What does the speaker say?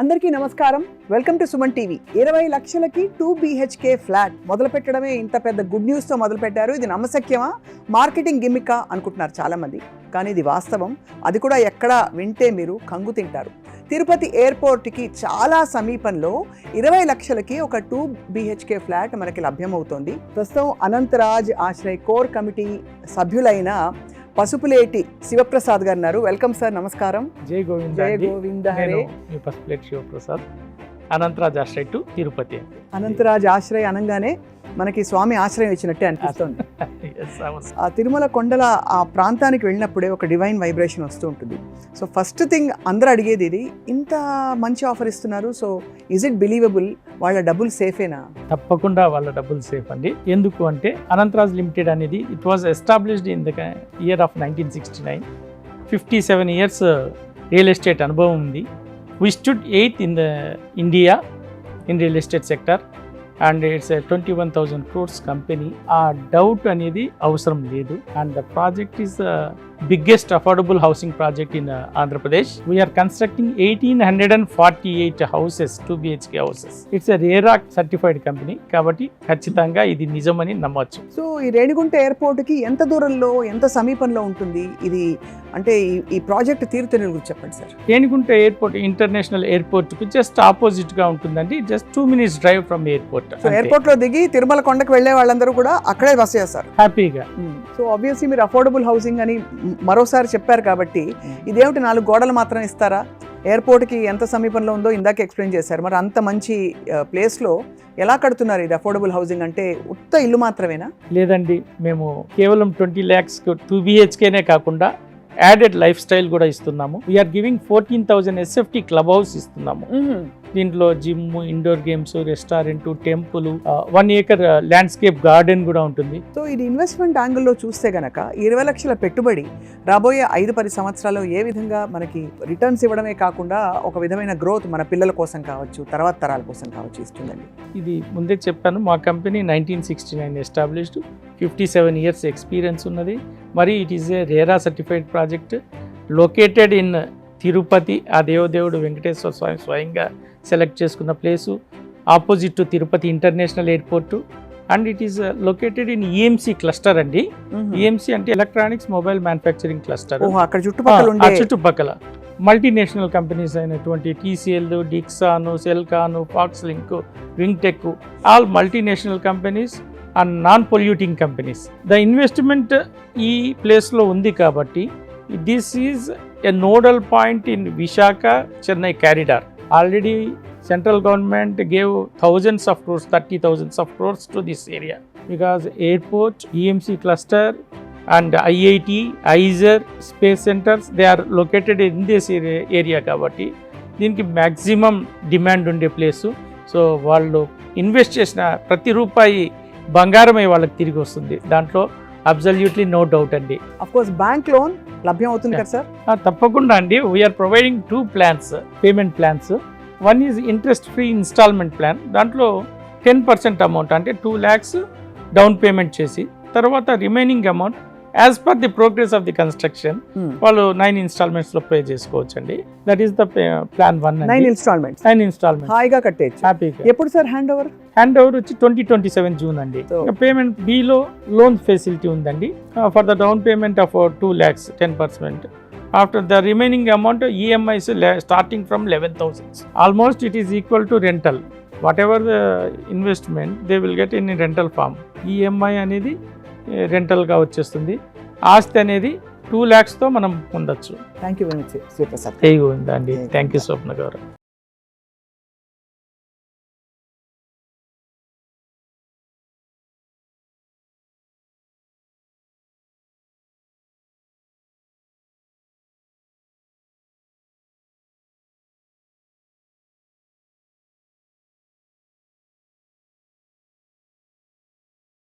అందరికీ నమస్కారం. Welcome to Suman TV. 20 లక్షలకి 2 BHK ఫ్లాట్ మొదలు పెట్టడమే ఇంత పెద్ద గుడ్ న్యూస్తో మొదలు పెట్టారు. ఇది నమ్మశక్యమా, మార్కెటింగ్ గిమ్మికా అనుకుంటున్నారు చాలామంది. కానీ ఇది వాస్తవం. అది కూడా ఎక్కడ వింటే మీరు కంగు తింటారు. తిరుపతి ఎయిర్పోర్ట్కి చాలా సమీపంలో 20 లక్షలకి ఒక 2 BHK ఫ్లాట్ మనకి లభ్యమవుతోంది. ప్రస్తుతం అనంతరాజ్ ఆశ్రయ్ కోర్ కమిటీ సభ్యులైన పసుపులేటి శివప్రసాద్ గారు ఉన్నారు. వెల్కమ్ సార్, నమస్కారం. జై గోవింద. జై గోవింద హరే. పసుపులేటి శివప్రసాద్, అనంతరాజ్ ఆశ్రయ్ టు తిరుపతి. అనంతరాజ్ ఆశ్రయ్ అనగానే మనకి స్వామి ఆశ్రయం ఇచ్చినట్టే అనిపిస్తుంది. ఆ తిరుమల కొండల ఆ ప్రాంతానికి వెళ్ళినప్పుడే ఒక డివైన్ వైబ్రేషన్ వస్తూ ఉంటుంది. సో ఫస్ట్ థింగ్ అందరూ అడిగేది ఇది, ఇంత మంచి ఆఫర్ ఇస్తున్నారు, సో ఈజ్ ఇట్ బిలీవబుల్? వాళ్ళ డబ్బులు సేఫేనా? తప్పకుండా వాళ్ళ డబ్బులు సేఫ్ అండి. ఎందుకు అంటే అనంతరాజ్ లిమిటెడ్ అనేది it was established in the year of 1969. 57 years real estate అనుభవం ఉంది. వి stood 8th in the India in real estate sector and it's 21,000 crores company. ఆ డౌట్ అనేది అవసరం లేదు. And the project is biggest affordable housing project in Andhra Pradesh. We are constructing 1,848 houses, 2 BHK houses. It's RERA certified company కాబట్టి ఖచ్చితంగా ఇది నిజమని నమ్మవచ్చు. So ఈ రేణిగుంట ఎయిర్పోర్ట్కి ఎంత దూరంలో, ఎంత సమీపంలో ఉంటుంది ఇది? అంటే ఈ ప్రాజెక్ట్ తీరుతెన్నుల గురించి చెప్పండి సార్. రేణిగుంట ఎయిర్పోర్ట్ ఇంటర్నేషనల్ ఎయిర్పోర్ట్కి జస్ట్ ఆపోజిట్ గా ఉంటుందండి. Just 2 minutes drive from airport. So airport లో దిగి తిరుమల కొండకు వెళ్లే వాళ్ళందరూ కూడా అక్కడే బస చేస్తారు హ్యాపీగా. సో ఆబ్వియస్లీ మీరు అఫోర్డబుల్ హౌసింగ్ అని మరోసారి చెప్పారు కాబట్టి ఇదేమిటి 4 గోడలు మాత్రం ఇస్తారా? ఎయిర్పోర్ట్కి ఎంత సమీపంలో ఉందో ఇందాక ఎక్స్ప్లెయిన్ చేశారు. మరి అంత మంచి ప్లేస్లో ఎలా కడుతున్నారు? ఇది అఫోర్డబుల్ హౌసింగ్ అంటే ఉత్త ఇల్లు మాత్రమేనా? లేదండి, మేము కేవలం 20 lakhs 2 BHKనే కాకుండా యాడెడ్ లైఫ్ స్టైల్ కూడా ఇస్తున్నాము. We are giving 14,000 SFT club house ఇస్తున్నాము. దీంట్లో gym, indoor games, restaurant, temple, 1 acre landscape garden కూడా ఉంటుంది. సో ఇది ఇన్వెస్ట్మెంట్ యాంగిల్లో చూస్తే గనక 20 లక్షల పెట్టుబడి రాబోయే 5-10 సంవత్సరాల్లో ఏ విధంగా మనకి రిటర్న్స్ ఇవ్వడమే కాకుండా ఒక విధమైన గ్రోత్ మన పిల్లల కోసం కావచ్చు, తర్వాత తరాల కోసం కావచ్చు ఇస్తుందండి. ఇది ముందే చెప్పాను, మా కంపెనీ 1969 ఎస్టాబ్లిష్డ్, 57 years ఎక్స్పీరియన్స్ ఉన్నది. మరి it is a RERA certified project located in Tirupati. ఆ దేవదేవుడు వెంకటేశ్వర స్వామి స్వయంగా సెలెక్ట్ చేసుకున్న place, opposite to Tirupati international airport. And it is located in EMC cluster అండి. EMC అంటే ఎలక్ట్రానిక్స్ మొబైల్ మ్యానుఫ్యాక్చరింగ్ క్లస్టర్. అక్కడ చుట్టుపక్కల మల్టీనేషనల్ కంపెనీస్ అయినటువంటి TCL, Dixon, Celkon, Foxlink, Wingtech, all multinational companies and non polluting companies. The investment ఈ ప్లేస్లో ఉంది కాబట్టి this is a nodal point in Visakha Chennai corridor. Already central government gave thousands of crores, 30,000 of crores to this area because airport, EMC cluster and IIT, IISER, space centers, they are located in this area కాబట్టి దీనికి maximum demand ఉండే place. So వాళ్ళు invest చేసిన ప్రతి రూపాయి బంగారమై వాళ్ళకి తిరిగి వస్తుంది. దాంట్లో అబ్సల్యూట్లీ నో డౌట్ అండి. అఫ్కోర్స్ బ్యాంక్ లోన్ లభ్యం అవుతుంది కదా సార్? తప్పకుండా అండి. We are providing 2 plans, payment plans. One is interest free instalment plan. దాంట్లో 10% అమౌంట్ అంటే 2 lakhs డౌన్ పేమెంట్ చేసి తర్వాత remaining amount as per the progress of the construction వాళ్ళు 9 installments లో పే చేసుకోవచ్చు అండి. That is the plan 1. 9 installments హాయిగా కట్టేయచ్చు హ్యాపీగా. ఎప్పుడు సార్ హ్యాండ్ ఓవర్ వచ్చి 2027 June అండి. పేమెంట్ బిలో లోన్ ఫెసిలిటీ ఉందండి for the down payment of 2 lakhs 10%. After the remaining amount EMIs starting from 11,000. Almost it is equal to rental. Whatever the investment they will get in rental form. EMI అనేది రెంటల్గా వచ్చేస్తుంది. ఆస్తి అనేది 2 lakhsతో మనం పొందొచ్చు. Thank you very much Sriprasad. అండి. Thank you స్వప్న గారు.